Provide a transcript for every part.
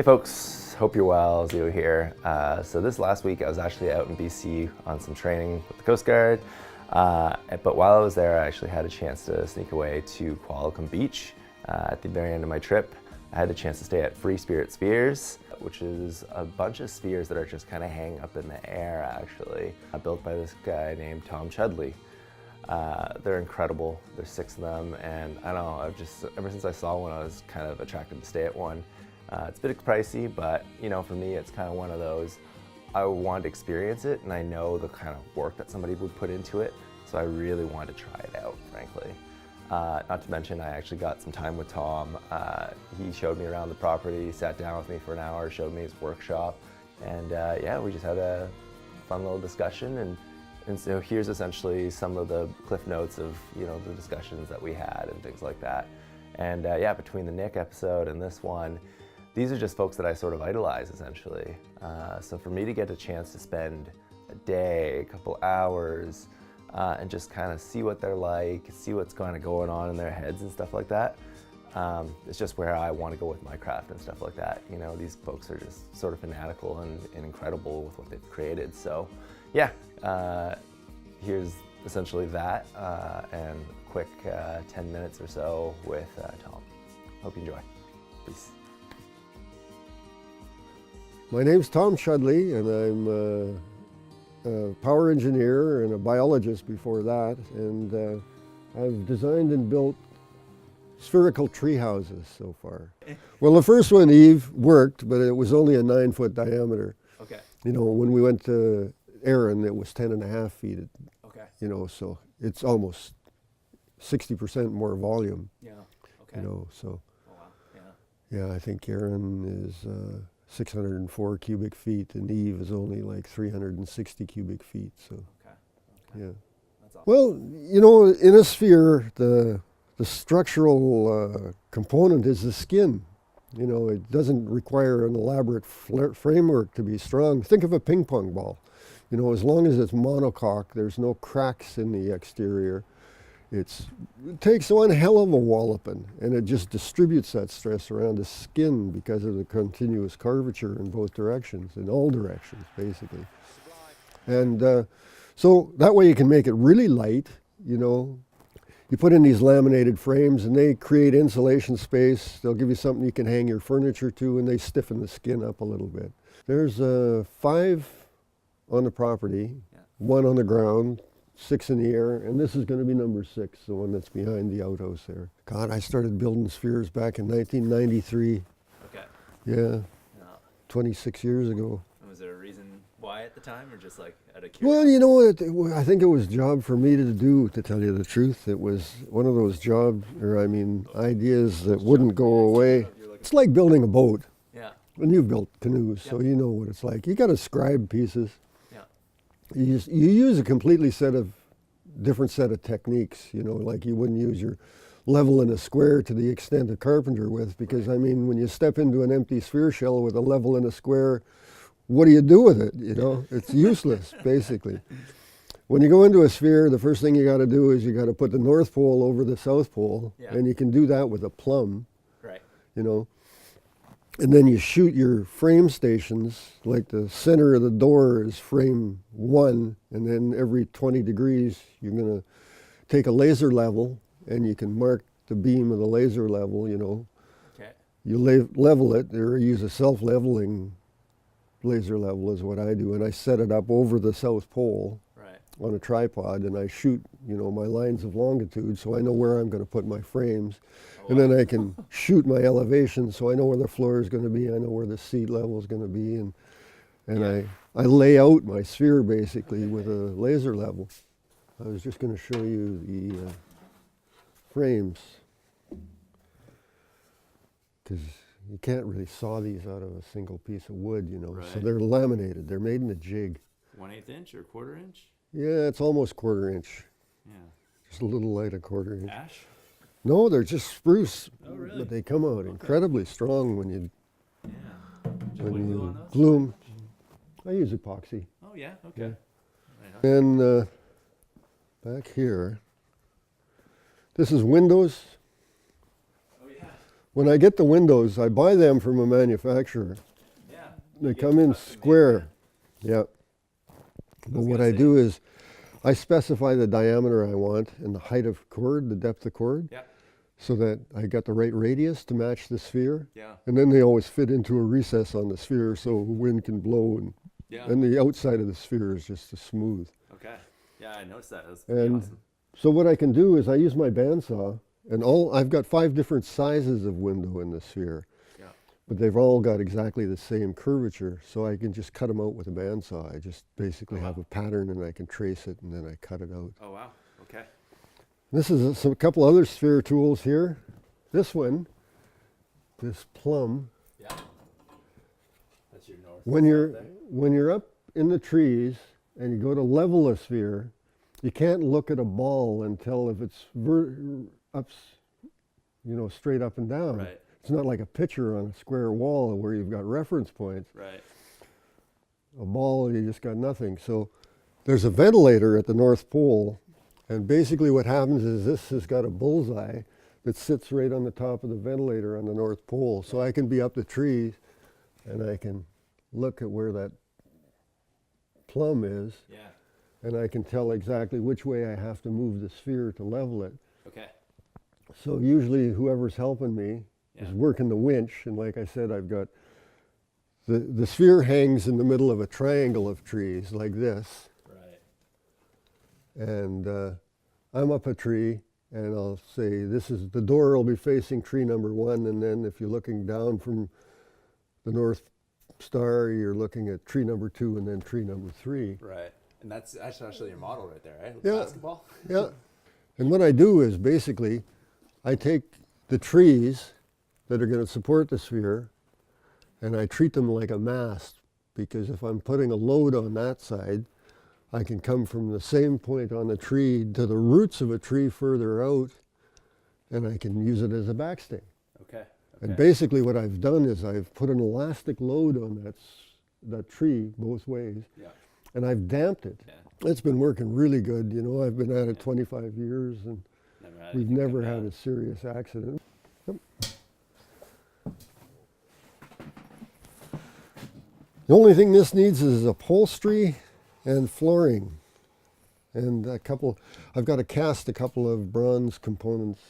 folks, hope you're well. Zio here. So this last week I was actually out in BC on some training with the Coast Guard, but while I was there I actually had a chance to sneak away to Qualicum Beach. At the very end of my trip I had a chance to stay at Free Spirit Spheres, which is a bunch of spheres that are just kind of hanging up in the air actually, built by this guy named Chudleigh. They're incredible. There's 6 of them, and I don't know, I've just, ever since I saw one I was kind of attracted to stay at one. It's a bit pricey, but you know, for me it's kind of one of those, I wanted to experience it and I know the kind of work that somebody would put into it, so I really wanted to try it out, frankly. Not to mention I actually got some time with Tom. He showed me around the property, sat down with me for an hour, showed me his workshop, and yeah, we just had a fun little discussion, and so here's essentially some of the cliff notes of, you know, the discussions that we had and things like that. And yeah, between the Nick episode and this one, these are just folks that I sort of idolize essentially. So for me to get a chance to spend a day, a couple hours, and just kind of see what they're like, see what's kind of going on in their heads and stuff like that, it's just where I want to go with my craft and stuff like that. You know, these folks are just sort of fanatical and incredible with what they've created. So yeah, here's essentially that, and a quick 10 minutes or so with Tom. Hope you enjoy. Peace. My name's Tom Chudleigh, and I'm a power engineer and a biologist before that, and I've designed and built spherical tree houses so far. Well, the first one, Eve, worked, but it was only a 9-foot diameter. Okay. You know, when we went to Erin, it was 10.5 feet. Okay. You know, so it's almost 60% more volume. Yeah. Okay. You know, so. Oh, wow. Yeah. Yeah, I think Erin is 604 cubic feet, and Eve is only like 360 cubic feet. So. Okay. Yeah. That's awesome. Well, you know, in a sphere, the structural component is the skin. You know, it doesn't require an elaborate framework to be strong. Think of a ping pong ball. You know, as long as it's monocoque, there's no cracks in the exterior. It takes one hell of a walloping, and it just distributes that stress around the skin because of the continuous curvature in both directions, in all directions, basically. And so that way you can make it really light, you know. You put in these laminated frames and they create insulation space. They'll give you something you can hang your furniture to, and they stiffen the skin up a little bit. There's 5 on the property, 1 on the ground, 6 in the air, and this is going to be number 6, the one that's behind the outhouse there. God, I started building spheres back in 1993. Okay. Yeah, No. 26 years ago. Was there a reason why at the time, or just like out of curiosity? Well, you know, I think it was a job for me to do, to tell you the truth. It was one of those jobs, or I mean, ideas that wouldn't go away. It's like building a boat. Yeah. And you've built canoes, so you know what it's like. You got to scribe pieces. Yeah. You use a completely different set of techniques, you know, like you wouldn't use your level in a square to the extent a carpenter with, because I mean, when you step into an empty sphere shell with a level in a square, what do you do with it? You know, it's useless, basically. When you go into a sphere, the first thing you got to do is you got to put the North Pole over the South Pole, and you can do that with a plumb, right? You know. And then you shoot your frame stations, like the center of the door is frame 1, and then every 20 degrees you're going to take a laser level, and you can mark the beam of the laser level, you know. Okay. You level it, or use a self-leveling laser level is what I do, and I set it up over the South Pole on a tripod, and I shoot, you know, my lines of longitude so I know where I'm going to put my frames. And then I can shoot my elevation so I know where the floor is going to be, I know where the seat level is going to be, and I lay out my sphere basically with a laser level. I was just going to show you the frames, because you can't really saw these out of a single piece of wood, you know, so they're laminated. They're made in a jig. 1/8 inch or 1/4 inch? Yeah, it's almost 1/4 inch. Yeah. Just a little light of 1/4 inch. Ash? No, they're just spruce. Oh, really? But they come out incredibly strong when you Yeah. glue them. I use epoxy. Oh, yeah? Okay. Yeah. And back here, this is windows. Oh, yeah. when I get the windows, I buy them from a manufacturer. Yeah. They come in square. Yeah. But what I do is I specify the diameter I want and the height of cord, the depth of cord, Yeah. so that I got the right radius to match the sphere. Yeah. And then they always fit into a recess on the sphere so wind can blow, and the outside of the sphere is just smooth. Okay. Yeah, I noticed that. That's And awesome. so what I can do is I use my bandsaw, and I've got 5 different sizes of window in the sphere. Yeah. But they've all got exactly the same curvature, so I can just cut them out with a bandsaw. I just basically have a pattern, and I can trace it, and then I cut it out. Oh, wow. Okay. This is a couple other sphere tools here. This one, this plumb. Yeah. That's your north. When you're up in the trees and you go to level a sphere, you can't look at a ball and tell if it's straight up and down. Right. It's not like a picture on a square wall where you've got reference points. Right. A ball, you just got nothing. So there's a ventilator at the North Pole, and basically what happens is this has got a bullseye that sits right on the top of the ventilator on the North Pole. So I can be up the trees and I can look at where that plumb is, and I can tell exactly which way I have to move the sphere to level it. Okay. So usually whoever's helping me is working the winch, and like I said, I've got the sphere hangs in the middle of a triangle of trees like this. Right. And I'm up a tree, and I'll say the door will be facing tree number 1, and then if you're looking down from the North Star, you're looking at tree number 2 and then tree number 3. Right. And that's actually your model right there, right? Yeah. Basketball? Yeah. And what I do is basically I take the trees that are going to support the sphere, and I treat them like a mast, because if I'm putting a load on that side, I can come from the same point on the tree to the roots of a tree further out, and I can use it as a backstay. Okay. And basically what I've done is I've put an elastic load on that tree both ways, and I've damped it. Yeah. It's been working really good. You know, I've been at it 25 years, and we've never had a serious accident. Yep. The only thing this needs is upholstery and flooring, and I've got to cast a couple of bronze components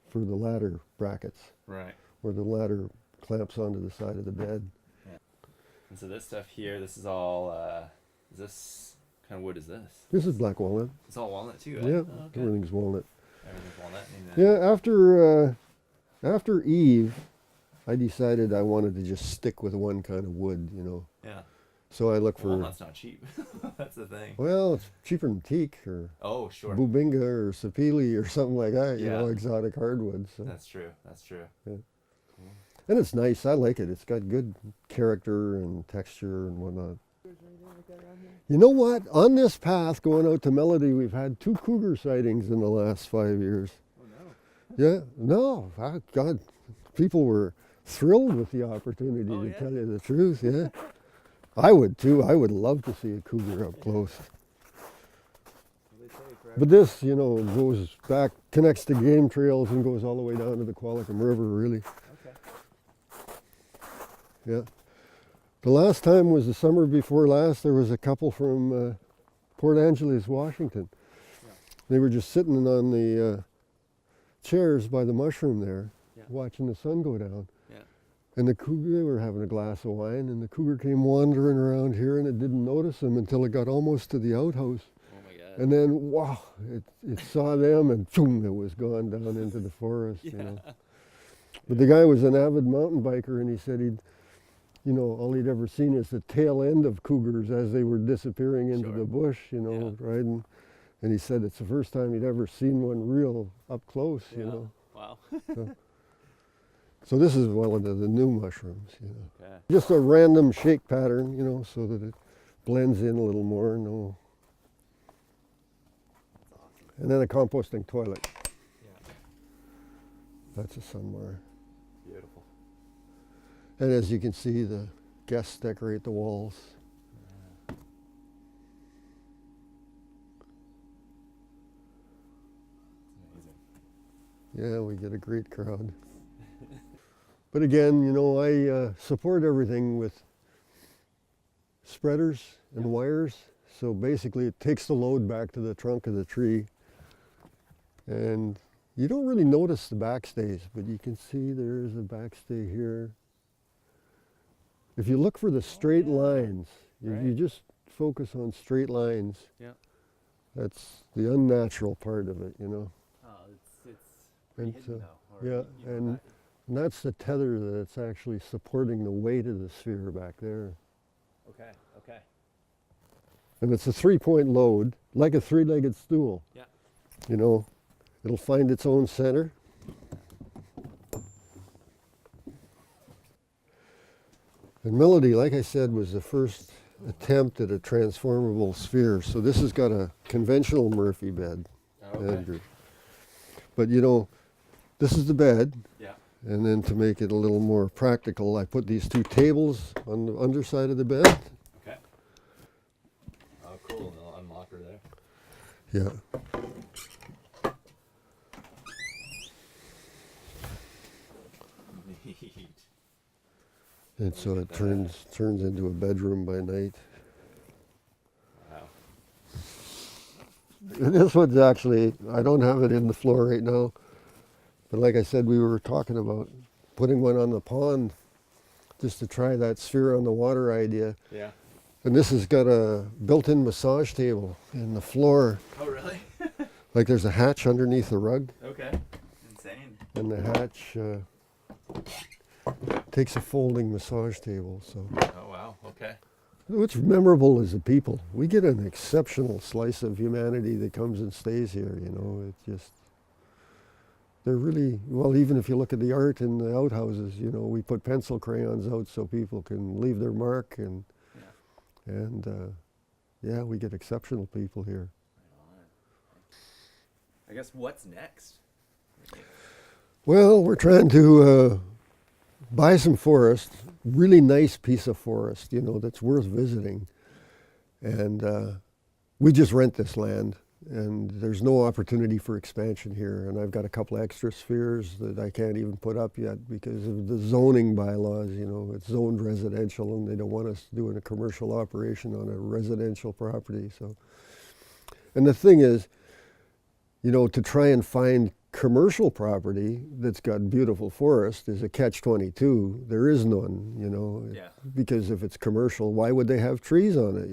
for the ladder brackets. Right. Where the ladder clamps onto the side of the bed. Yeah. And so this stuff here, this is all, is this, kind of wood is this? This is black walnut. It's all walnut too, right? Yeah, Oh, okay. everything's walnut. Everything's walnut. Yeah, after Eve, I decided I wanted to just stick with one kind of wood, you know. Yeah. So I look for... Walnut's not cheap. That's the thing. Well, it's cheaper than teak or bubinga or sapele or something like that, you know, exotic hardwoods. So. That's true. That's true. Yeah. Cool. And it's nice. I like it. It's got good character and texture and whatnot. You know what? On this path going out to Melody, we've had 2 cougar sightings in the last 5 years. Oh, no. Yeah. No. God, people were thrilled with the opportunity to tell you the truth. Yeah. I would too. I would love to see a cougar up close. But this, you know, goes back, connects to game trails and goes all the way down to the Qualicum River, really. Okay. Yeah. The last time was the summer before last. There was a couple from Port Angeles, Washington. Yeah. They were just sitting on the chairs by the mushroom there, watching the sun go down. And the cougar, they were having a glass of wine, and the cougar came wandering around here, and it didn't notice them until it got almost to the outhouse. Oh my God. And then, wow, it saw them, and boom, it was gone down into the forest, you know. But the guy was an avid mountain biker, and he said all he'd ever seen is the tail end of cougars as they were disappearing into the bush, you know, riding. And he said it's the first time he'd ever seen one real up close, you know. Wow. So this is one of the new mushrooms, you know. Okay. Just a random shake pattern, you know, so that it blends in a little more. No. And then a composting toilet. Yeah. That's a sunmar. Beautiful. And as you can see, the guests decorate the walls. Amazing. Yeah, we get a great crowd. But again, I support everything with spreaders and wires. So basically it takes the load back to the trunk of the tree. And you don't really notice the backstays, but you can see there's a backstay here. If you look for the straight lines, you just focus on straight lines. Yeah. That's the unnatural part of it, Oh, it's pretty hidden though. Yeah, and that's the tether that's actually supporting the weight of the sphere back there. Okay, okay. And it's a 3-point load, like a 3-legged stool. Yeah. It'll find its own center. And Melody, like I said, was the first attempt at a transformable sphere. So this has got a conventional Murphy bed, Andrew. But this is the bed. Yeah. And then to make it a little more practical, I put these 2 tables on the underside of the bed. Okay. Oh, cool. No unlocker there. Yeah. Neat. And so it turns into a bedroom by night. Wow. And this one's actually, I don't have it in the floor right now, but like I said, we were talking about putting one on the pond just to try that sphere on the water idea. Yeah. And this has got a built-in massage table in the floor. Oh, really? Like there's a hatch underneath the rug. Okay. Insane. And the hatch takes a folding massage table. So. Oh, wow. Okay. What's memorable is the people. We get an exceptional slice of humanity that comes and stays here, they're really, well, even if you look at the art in the outhouses, we put pencil crayons out so people can leave their mark, and we get exceptional people here. I guess what's next? Well, we're trying to buy some forest, really nice piece of forest, that's worth visiting. And we just rent this land, and there's no opportunity for expansion here. And I've got a couple of extra spheres that I can't even put up yet because of the zoning bylaws. It's zoned residential, and they don't want us doing a commercial operation on a residential property. So, and the thing is, to try and find commercial property that's got beautiful forest is a catch-22. There is none, because if it's commercial, why would they have trees on it,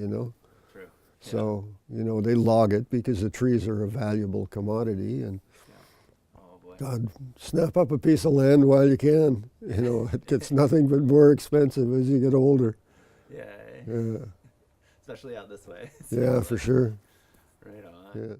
True. So, they log it because the trees are a valuable commodity, and oh, boy. God, snap up a piece of land while you can. It gets nothing but more expensive as you get older. Yeah. Yeah. Especially out this way. Yeah, for sure. Right on. Yeah.